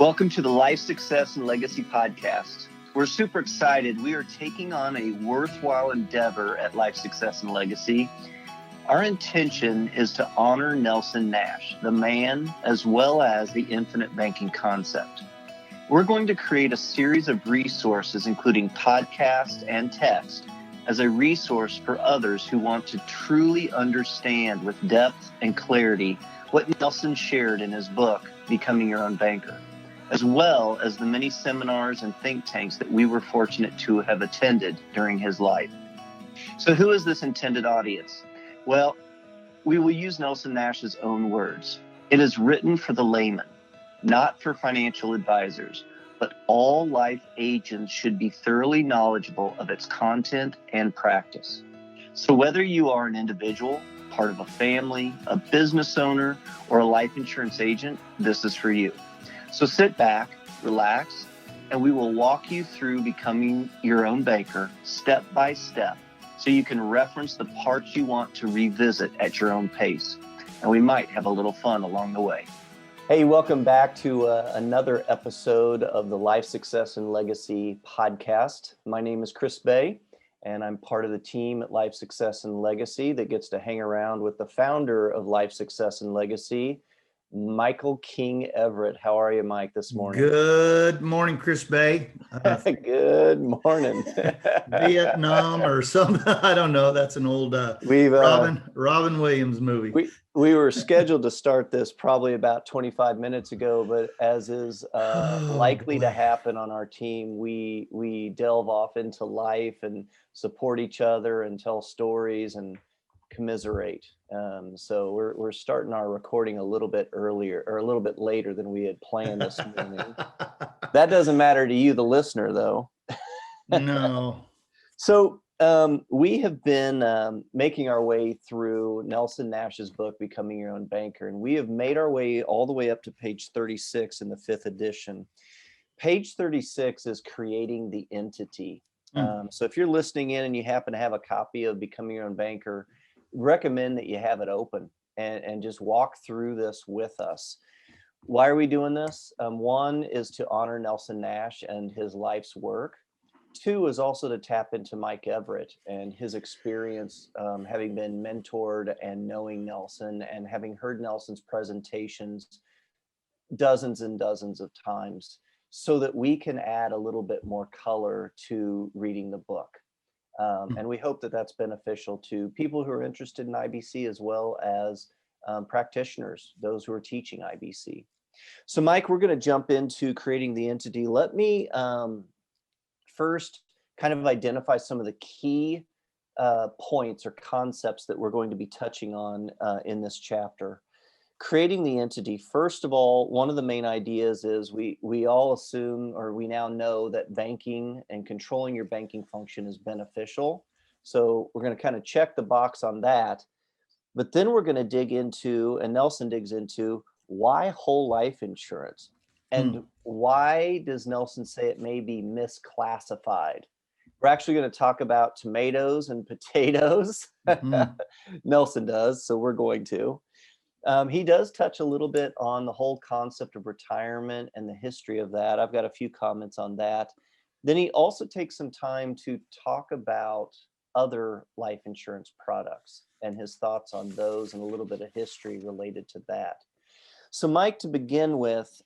Welcome to the Life Success and Legacy podcast. We're super excited. We are taking on a worthwhile endeavor at Life Success and Legacy. Our intention is to honor Nelson Nash, the man, as well as the infinite banking concept. We're going to create a series of resources, including podcasts and text, as a resource for others who want to truly understand with depth and clarity what Nelson shared in his book, Becoming Your Own Banker, as well as the many seminars and think tanks that we were fortunate to have attended during his life. So who is this intended audience? Well, we will use Nelson Nash's own words. It is written for the layman, not for financial advisors, but all life agents should be thoroughly knowledgeable of its content and practice. So whether you are an individual, part of a family, a business owner, or a life insurance agent, this is for you. So sit back, relax, and we will walk you through becoming your own banker step by step so you can reference the parts you want to revisit at your own pace. And we might have a little fun along the way. Hey, welcome back to another episode of the Life Success and Legacy podcast. My name is Chris Bay, and I'm part of the team at Life Success and Legacy that gets to hang around with the founder of Life Success and Legacy, Michael King Everett. How are you, Mike, this morning? Good morning, Chris Bay. Good morning. Vietnam or something. I don't know. That's an old Robin Williams movie. We were scheduled to start this probably about 25 minutes ago, but as is likely to happen on our team, we delve off into life and support each other and tell stories and commiserate. So we're starting our recording a little bit earlier or a little bit later than we had planned this morning. That doesn't matter to you, the listener, though. No. So we have been making our way through Nelson Nash's book, Becoming Your Own Banker, and we have made our way all the way up to page 36 in the 5th edition. Page 36 is creating the entity. So if you're listening in and you happen to have a copy of Becoming Your Own Banker, recommend that you have it open and just walk through this with us. Why are we doing this? One is to honor Nelson Nash and his life's work. Two is also to tap into Mike Everett and his experience, having been mentored and knowing Nelson and having heard Nelson's presentations dozens and dozens of times so that we can add a little bit more color to reading the book. And we hope that that's beneficial to people who are interested in IBC as well as practitioners, those who are teaching IBC. So Mike, we're going to jump into creating the entity. Let me first kind of identify some of the key points or concepts that we're going to be touching on in this chapter. Creating the entity. First of all, one of the main ideas is we all assume, or we now know, that banking and controlling your banking function is beneficial. So we're going to kind of check the box on that. But then we're going to dig into, and Nelson digs into, why whole life insurance? And why does Nelson say it may be misclassified? We're actually going to talk about tomatoes and potatoes. Nelson does, so we're going to. He does touch a little bit on the whole concept of retirement and the history of that. I've got a few comments on that. Then he also takes some time to talk about other life insurance products and his thoughts on those and a little bit of history related to that. So Mike, to begin with,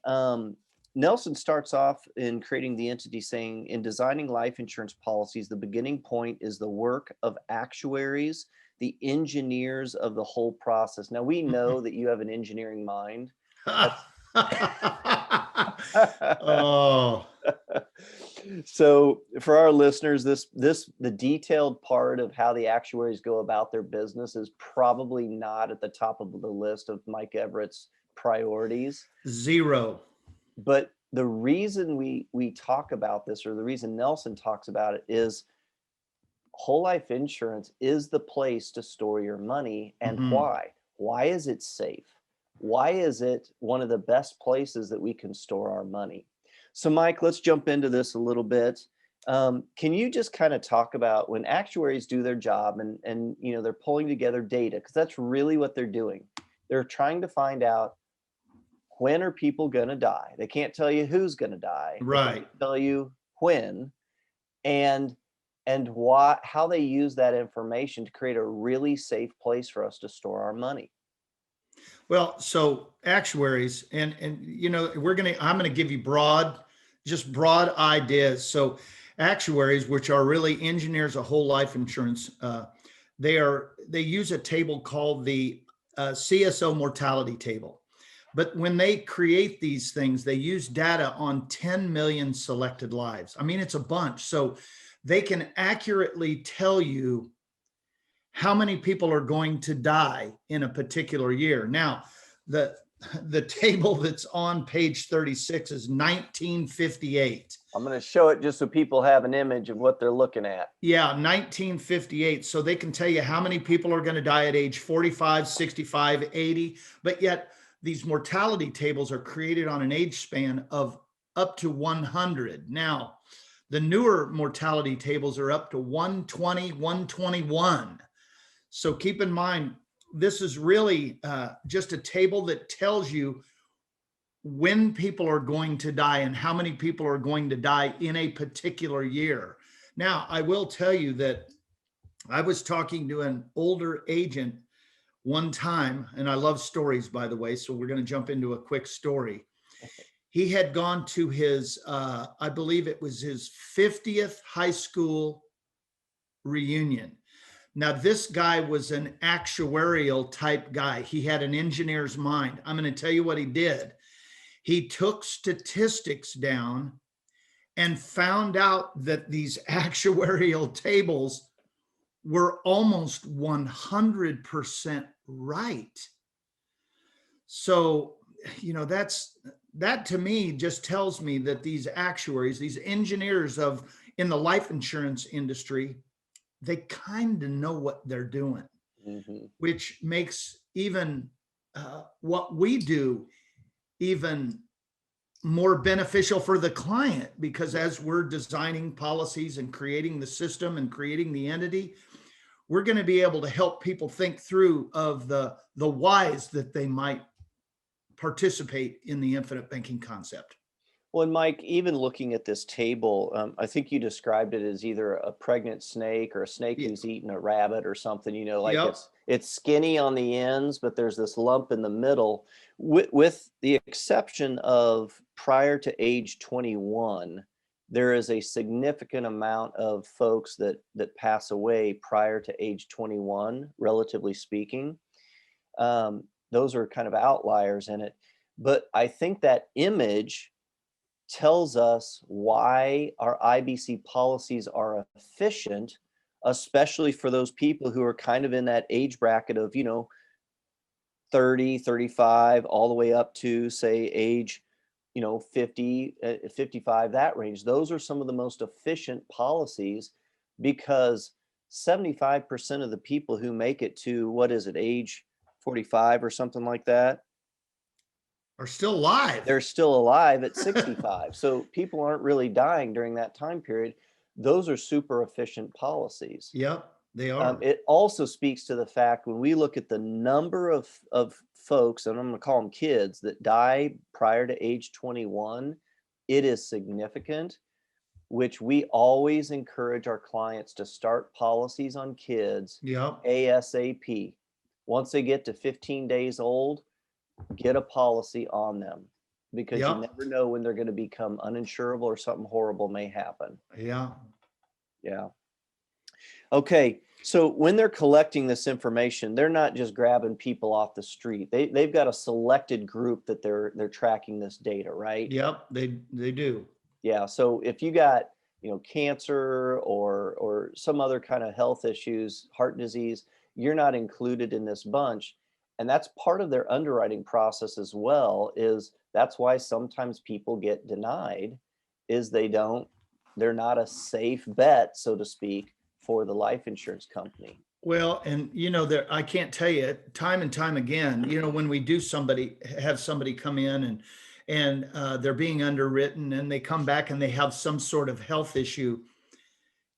Nelson starts off in creating the entity saying, in designing life insurance policies, the beginning point is the work of actuaries, the engineers of the whole process. Now, we know that you have an engineering mind. Oh. So for our listeners, the detailed part of how the actuaries go about their business is probably not at the top of the list of Mike Everett's priorities. Zero. But the reason we talk about this, or the reason Nelson talks about it, is whole life insurance is the place to store your money. And why? Why is it safe? Why is it one of the best places that we can store our money? So Mike, let's jump into this a little bit. Can you just kind of talk about when actuaries do their job and you know, they're pulling together data, because that's really what they're doing. They're trying to find out when are people going to die? They can't tell you who's going to die. Right. They can tell you when, and why, how they use that information to create a really safe place for us to store our money. Well, so actuaries, and you know, I'm gonna give you broad ideas. So actuaries, which are really engineers of whole life insurance, they use a table called the CSO mortality table. But when they create these things, they use data on 10 million selected lives. I mean, it's a bunch. So they can accurately tell you how many people are going to die in a particular year. Now, the table that's on page 36 is 1958. I'm going to show it just so people have an image of what they're looking at. Yeah, 1958. So they can tell you how many people are going to die at age 45, 65, 80. But yet these mortality tables are created on an age span of up to 100. Now, the newer mortality tables are up to 120, 121. So keep in mind, this is really just a table that tells you when people are going to die and how many people are going to die in a particular year. Now, I will tell you that I was talking to an older agent one time, and I love stories, by the way, so we're going to jump into a quick story. He had gone to his, I believe it was his 50th high school reunion. Now, this guy was an actuarial type guy. He had an engineer's mind. I'm going to tell you what he did. He took statistics down and found out that these actuarial tables were almost 100% right. So, you know, that to me just tells me that these actuaries, these engineers in the life insurance industry, they kind of know what they're doing, which makes even what we do even more beneficial for the client, because as we're designing policies and creating the system and creating the entity, we're going to be able to help people think through of the whys that they might participate in the infinite banking concept. Well, and Mike, even looking at this table, I think you described it as either a pregnant snake or a snake who's eaten a rabbit or something, you know, like it's skinny on the ends, but there's this lump in the middle. With the exception of prior to age 21, there is a significant amount of folks that pass away prior to age 21, relatively speaking. Those are kind of outliers in it. But I think that image tells us why our IBC policies are efficient, especially for those people who are kind of in that age bracket of, you know, 30, 35, all the way up to, say, age, you know, 50, 55, that range. Those are some of the most efficient policies, because 75% of the people who make it to, what is it, age 45 or something like that, are still alive. They're still alive at 65. So people aren't really dying during that time period. Those are super efficient policies. Yep, they are. It also speaks to the fact, when we look at the number of folks, and I'm going to call them kids, that die prior to age 21, it is significant, which we always encourage our clients to start policies on kids ASAP. Once they get to 15 days old, get a policy on them, because you never know when they're going to become uninsurable or something horrible may happen. Yeah. Okay. So when they're collecting this information, they're not just grabbing people off the street. They've got a selected group that they're tracking this data, right? Yep, they do. Yeah. So if you got, you know, cancer or some other kind of health issues, heart disease, you're not included in this bunch. And that's part of their underwriting process as well. That's why sometimes people get denied, is they're not a safe bet, so to speak, for the life insurance company. Well, and you know, I can't tell you time and time again, you know, when we do have somebody come in and they're being underwritten and they come back and they have some sort of health issue,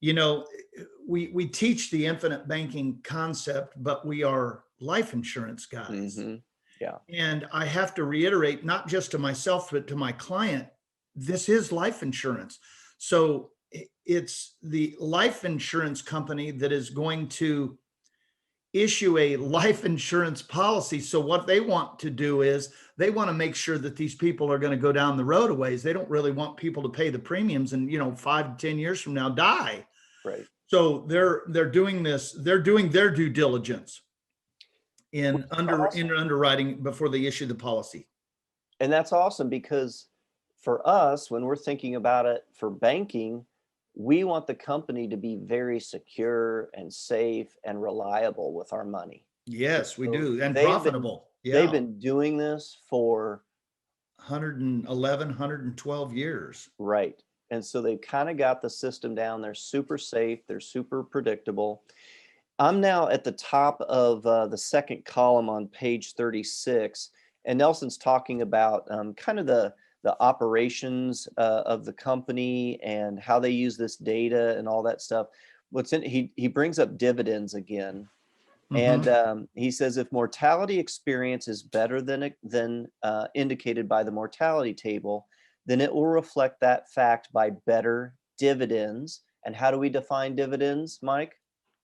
you know, we teach the infinite banking concept, but we are life insurance guys. Yeah. And I have to reiterate, not just to myself, but to my client, this is life insurance. So it's the life insurance company that is going to issue a life insurance policy. So what they want to do is they want to make sure that these people are going to go down the road a ways. They don't really want people to pay the premiums and, 5 to 10 years from now die. Right. So they're doing this, they're doing their due diligence Which in is awesome. underwriting before they issue the policy. And that's awesome because for us, when we're thinking about it for banking, we want the company to be very secure and safe and reliable with our money. And Yes, we so do. And profitable. they've Yeah. been doing this for 111, 112 years. right. And so they've kind of got the system down. They're super safe. They're super predictable. I'm now at the top of the second column on page 36, and Nelson's talking about kind of the operations of the company and how they use this data and all that stuff. He brings up dividends again, and Mhm. he says if mortality experience is better than indicated by the mortality table, then it will reflect that fact by better dividends. And how do we define dividends, Mike?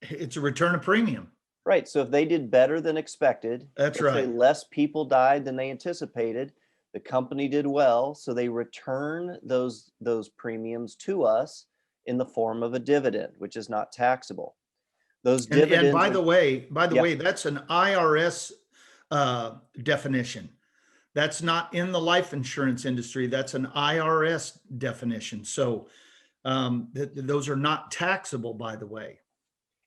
It's a return of premium. Right. So if they did better than expected, That's let's say right. less people died than they anticipated, the company did well, so they return those premiums to us in the form of a dividend, which is not taxable. Those And dividends are by the yeah, way, that's an IRS definition. That's not in the life insurance industry. That's an IRS definition. So those are not taxable, by the way.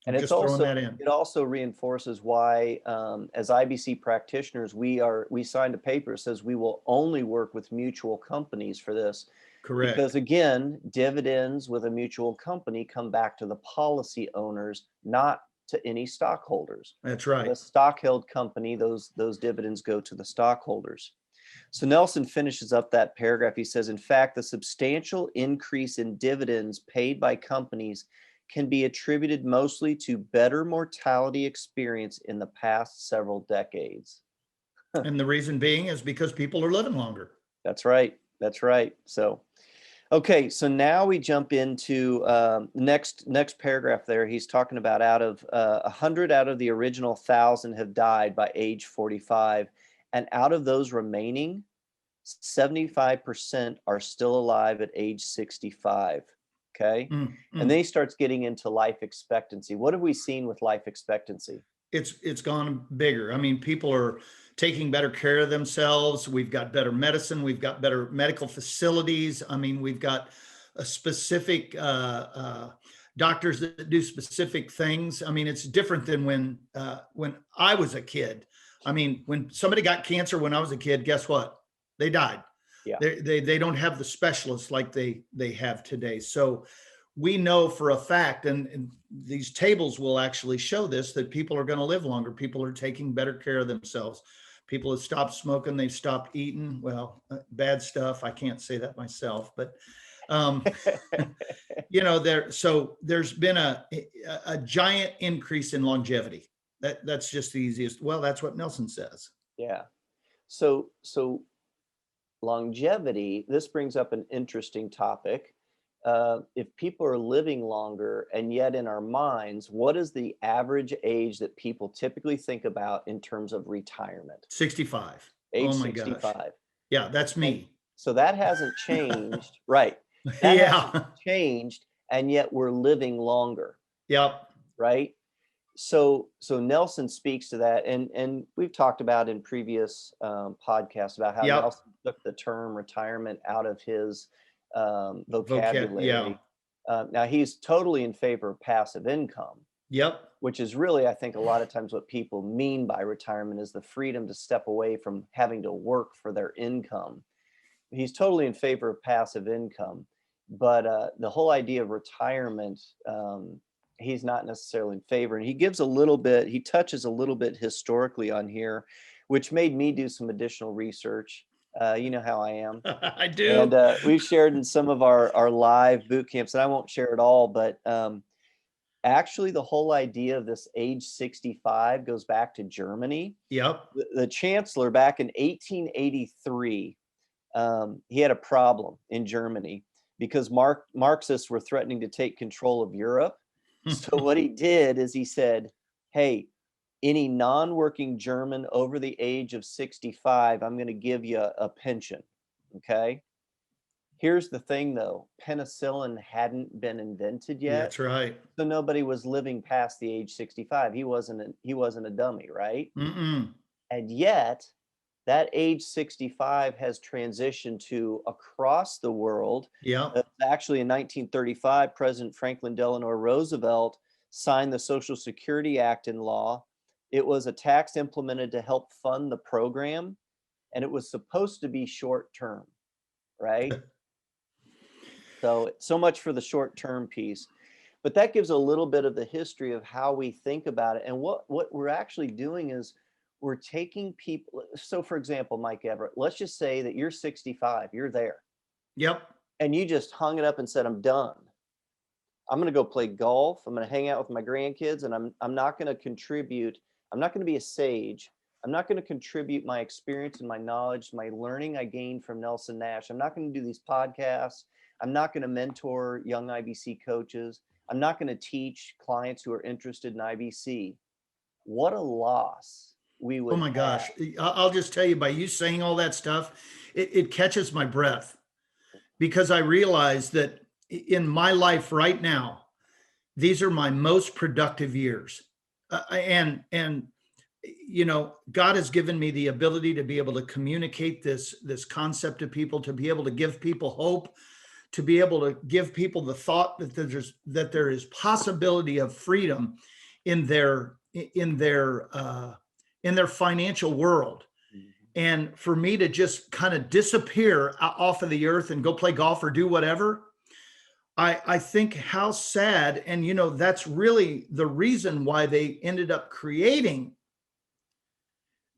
and I'm it's just throwing also that in. it also reinforces why as IBC practitioners we signed a paper that says we will only work with mutual companies for this. Because Correct. again, dividends with a mutual company come back to the policy owners, not to any stockholders. That's The right. stock held company, those dividends go to the stockholders. So Nelson finishes up that paragraph. He says, in fact, the substantial increase in dividends paid by companies can be attributed mostly to better mortality experience in the past several decades. And the reason being is because people are living longer. That's right. That's right. So okay, so now we jump into next paragraph there. He's talking about out of 100 out of the original 1,000 have died by age 45. And out of those remaining, 75% are still alive at age 65. Okay. Mm, And mm. then he starts getting into life expectancy. What have we seen with life expectancy? It's gone bigger. I mean, people are taking better care of themselves. We've got better medicine. We've got better medical facilities. I mean, we've got a specific doctors that do specific things. I mean, it's different than when I was a kid. I mean, when somebody got cancer when I was a kid, guess what? They died. Yeah. They don't have the specialists like they have today. So we know for a fact, and these tables will actually show this, that people are going to live longer. People are taking better care of themselves. People have stopped smoking. They've stopped eating. Well, bad stuff. I can't say that myself, but um, there's been a giant increase in longevity. That's just the easiest. Well, that's what Nelson says. Yeah. So longevity, this brings up an interesting topic. If people are living longer, and yet in our minds, what is the average age that people typically think about in terms of retirement? 65. Age Oh my gosh. 65. Yeah, that's And me. so that hasn't changed, right? That hasn't Yeah. changed, and yet we're living longer, Yep. right? So Nelson speaks to that, and we've talked about in previous podcasts about how Yep. Nelson took the term retirement out of his Yeah. vocabulary. Now he's totally in favor of passive income, Yep. which is really, I think, a lot of times what people mean by retirement is the freedom to step away from having to work for their income. He's totally in favor of passive income, but the whole idea of retirement, he's not necessarily in favor. And he touches a little bit historically on here, which made me do some additional research. You know how I am. I And do. we've shared in some of our live boot camps, and I won't share it all, but Actually, the whole idea of this age 65 goes back to Germany. Yep. The chancellor back in 1883, he had a problem in Germany because Marxists were threatening to take control of Europe. So what he did is he said, hey, any non-working German over the age of 65, I'm going to give you a pension. Okay. Here's the thing though, penicillin hadn't been invented yet. That's right. So nobody was living past the age 65. He wasn't a dummy, right? Mm-mm. And yet that age 65 has transitioned to across the world. Yep. Actually, in 1935, President Franklin Delano Roosevelt signed the Social Security Act in law. It was a tax implemented to help fund the program, and it was supposed to be short term, right? So much for the short term piece. But that gives a little bit of the history of how we think about it. And what we're actually doing is we're taking people. So for example, Mike Everett, let's just say that you're 65, you're there, Yep. and you just hung it up and said, I'm done. I'm going to go play golf. I'm going to hang out with my grandkids, and I'm not going to contribute. I'm not going to be a sage. I'm not going to contribute my experience and my knowledge, my learning I gained from Nelson Nash. I'm not going to do these podcasts. I'm not going to mentor young IBC coaches. I'm not going to teach clients who are interested in IBC. What a loss we would Oh my have. gosh. I'll just tell you, by you saying all that stuff, it catches my breath, because I realize that in my life right now, these are my most productive years. And God has given me the ability to be able to communicate this concept to people, to be able to give people hope, to be able to give people the thought that there is possibility of freedom in their in their in their financial world. And for me to just kind of disappear off of the earth and go play golf or do whatever, I think how sad. And that's really the reason why they ended up creating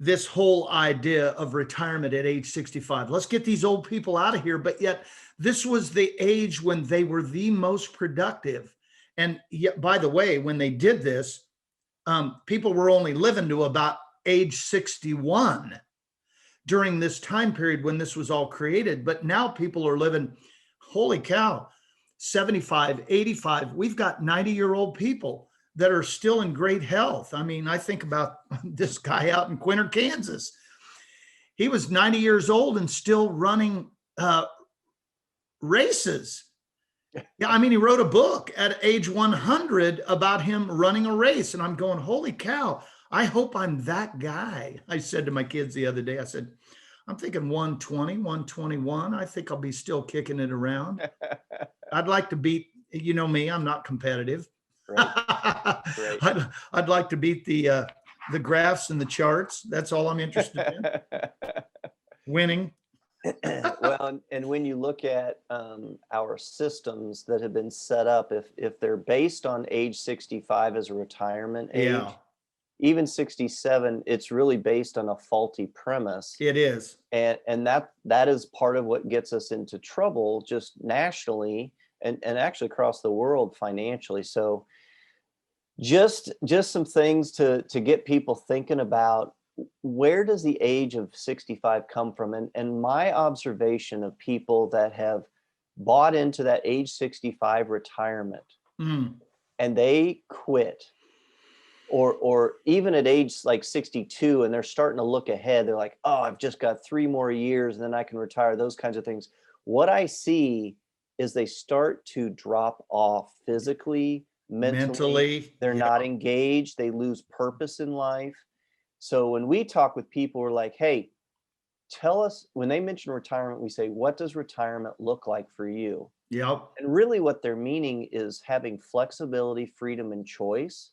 this whole idea of retirement at age 65. Let's get these old people out of here. But yet this was the age when they were the most productive. And yet, by the way, when they did this, people were only living to about age 61 during this time period when this was all created. But now people are living, holy cow, 75, 85. We've got 90-year-old people that are still in great health. I mean, I think about this guy out in Quinter, Kansas. He was 90 years old and still running races. Yeah, I mean, he wrote a book at age 100 about him running a race. And I'm going, holy cow, I hope I'm that guy. I said to my kids the other day, I said, I'm thinking 120, 121. I think I'll be still kicking it around. I'd like to beat, me, I'm not competitive. Right. Right. I'd like to beat the graphs and the charts. That's all I'm interested in. Winning. Well, and when you look at our systems that have been set up, if they're based on age 65 as a retirement age, Yeah, even 67, it's really based on a faulty premise. it is. And that is part of what gets us into trouble just nationally and actually across the world financially. So just some things to get people thinking about, where does the age of 65 come from? And my observation of people that have bought into that age 65 retirement and they quit, or even at age like 62 and they're starting to look ahead, they're like, oh, I've just got 3 more years and then I can retire, those kinds of things. What I see is they start to drop off physically, mentally. They're not engaged. They lose purpose in life. So when we talk with people, we're like, hey, tell us, when they mention retirement, we say, what does retirement look like for you? Yep. And really what they're meaning is having flexibility, freedom, and choice.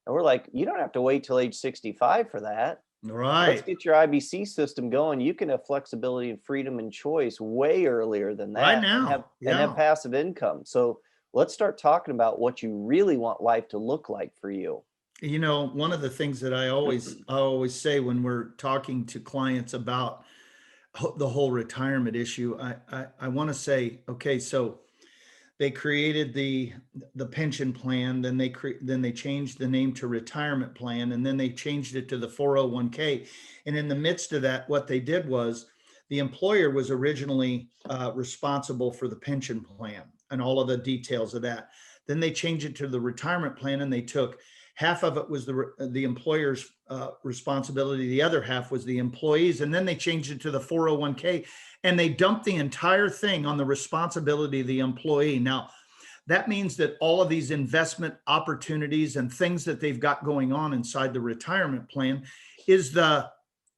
And we're like, you don't have to wait till age 65 for that. Right. Let's get your IBC system going. You can have flexibility and freedom and choice way earlier than that. Right now. And have passive income. So let's start talking about what you really want life to look like for you. One of the things that I always say when we're talking to clients about the whole retirement issue, I want to say, okay, so They created the pension plan, then they changed the name to retirement plan, and then they changed it to the 401k. And in the midst of that, what they did was the employer was originally responsible for the pension plan and all of the details of that. Then they changed it to the retirement plan, and they took half of it was the employer's responsibility, the other half was the employees, and then they changed it to the 401k, and they dumped the entire thing on the responsibility of the employee. Now, that means that all of these investment opportunities and things that they've got going on inside the retirement plan is the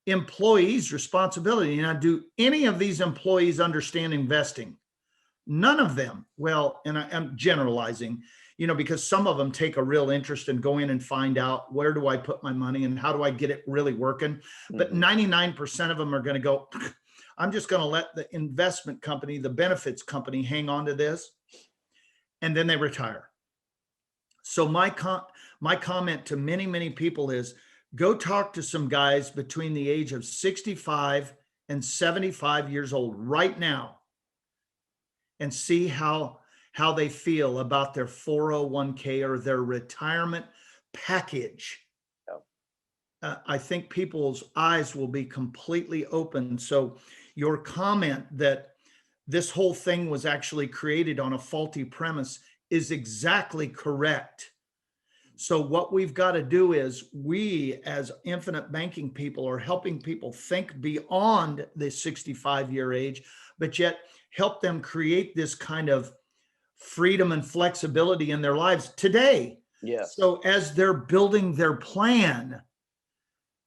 employee's responsibility. Now, do any of these employees understand investing? None of them. Well, and I'm generalizing, because some of them take a real interest and go in and find out, where do I put my money and how do I get it really working? But 99% of them are going to go, I'm just going to let the investment company, the benefits company, hang on to this, and then they retire. So my comment to many, many people is, go talk to some guys between the age of 65 and 75 years old right now and see how they feel about their 401k or their retirement package. I think people's eyes will be completely open. So your comment that this whole thing was actually created on a faulty premise is exactly correct. So what we've got to do is, we as infinite banking people are helping people think beyond the 65-year age, but yet help them create this kind of freedom and flexibility in their lives today. Yes. So as they're building their plan,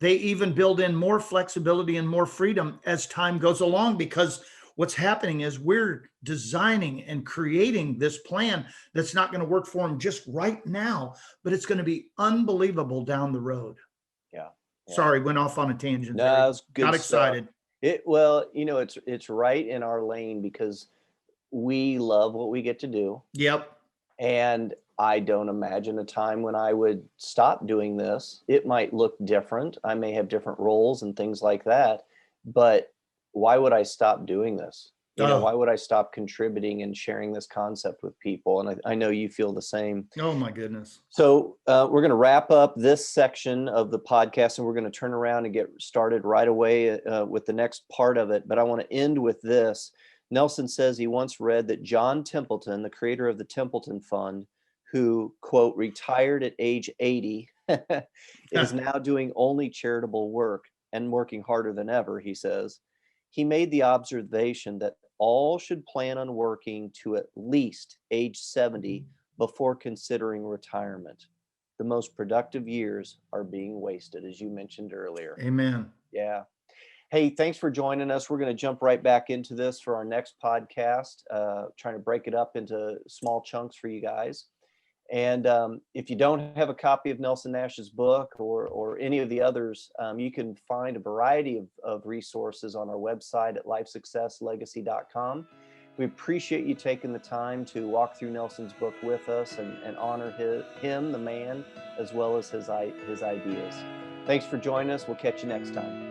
they even build in more flexibility and more freedom as time goes along, because what's happening is we're designing and creating this plan that's not going to work for them just right now, but it's going to be unbelievable down the road. Yeah. Sorry, went off on a tangent. No, that was good Got excited. It's right in our lane, because we love what we get to do. Yep. And I don't imagine a time when I would stop doing this. It might look different. I may have different roles and things like that, but why would I stop doing this? Why would I stop contributing and sharing this concept with people? And I know you feel the same. Oh my goodness. So we're going to wrap up this section of the podcast, and we're going to turn around and get started right away with the next part of it. But I want to end with this. Nelson says he once read that John Templeton, the creator of the Templeton Fund, who, quote, retired at age 80, is now doing only charitable work and working harder than ever, he says. He made the observation that all should plan on working to at least age 70 before considering retirement. The most productive years are being wasted, as you mentioned earlier. Amen. Yeah. Hey, thanks for joining us. We're going to jump right back into this for our next podcast, trying to break it up into small chunks for you guys. And if you don't have a copy of Nelson Nash's book or any of the others, you can find a variety of resources on our website at lifesuccesslegacy.com. We appreciate you taking the time to walk through Nelson's book with us and honor him, the man, as well as his ideas. Thanks for joining us. We'll catch you next time.